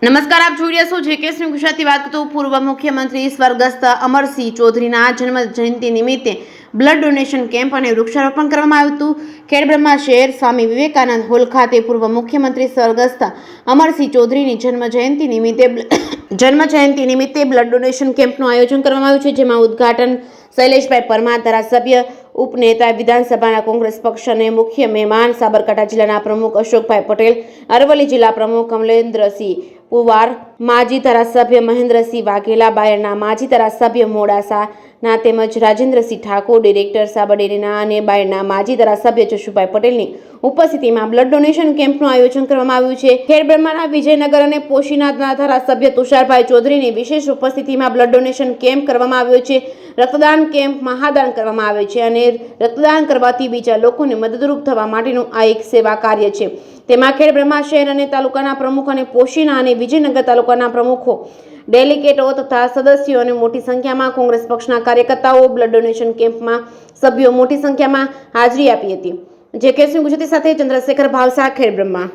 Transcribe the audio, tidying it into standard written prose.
નમસ્કાર, આપ જોઈ રહ્યા છો જેકેએસ ન્યૂઝ ગુજરાતી. વાત કરતું પૂર્વ મુખ્યમંત્રી સ્વર્ગસ્થ અમરસિંહ ચૌધરીના જન્મ જયંતિ નિમિત્તે બ્લડ ડોનેશન કેમ્પ અને વૃક્ષારોપણ કરવામાં આવ્યું હતું. ખેડબ્રહ્મા શહેર સ્વામી વિવેકાનંદ હોલ ખાતે પૂર્વ મુખ્યમંત્રી સ્વર્ગસ્થ અમરસિંહ ચૌધરીની જન્મ જયંતિ નિમિત્તે બ્લડ ડોનેશન કેમ્પનું આયોજન કરવામાં આવ્યું છે, જેમાં ઉદ્ઘાટન શૈલેષભાઈ પરમાર, ધારાસભ્ય, ઉપનેતા, વિધાનસભાના કોંગ્રેસ પક્ષ અને મુખ્ય મહેમાન સાબરકાંઠા જિલ્લાના પ્રમુખ અશોકભાઈ પટેલ, અરવલ્લી જિલ્લા પ્રમુખ કમલેન્દ્રસિંહ પુવાર, માજી ધારાસભ્ય મહેન્દ્રસિંહ વાઘેલા, બાયડના માજી ધારાસભ્ય મોડાસાના તેમજ રાજેન્દ્રસિંહ ઠાકોર, ડિરેક્ટર સાબરડેરીના અને બાયડના માજી ધારાસભ્ય જશુભાઈ પટેલની ઉપસ્થિતિમાં બ્લડ ડોનેશન કેમ્પનું આયોજન કરવામાં આવ્યું છે. ખેડબ્રહ્માના વિજયનગર અને પોશીનાથના ધારાસભ્ય તુષારભાઈ ચૌધરીની વિશેષ ઉપસ્થિતિમાં બ્લડ ડોનેશન કેમ્પ કરવામાં આવ્યો છે. રક્તદાન કેમ્પ મહાદાન કરવામાં આવે છે અને રક્તદાન કરવાથી બીજા લોકોને મદદરૂપ થવા માટેનું આ એક સેવા કાર્ય છે. તેમાં ખેડબ્રહ્મા શહેર અને તાલુકાના પ્રમુખ અને પોશીના અને વિજયનગર તાલુકાના પ્રમુખો, ડેલિગેટો તથા સદસ્યો અને મોટી સંખ્યામાં કોંગ્રેસ પક્ષના કાર્યકર્તાઓ બ્લડ ડોનેશન કેમ્પમાં સભ્યો મોટી સંખ્યામાં હાજરી આપી હતી. જેકેએસ ન્યૂઝ ગુજરાતી સાથે ચંદ્રશેખર ભાવસાર, ખેડબ્રહ્મા.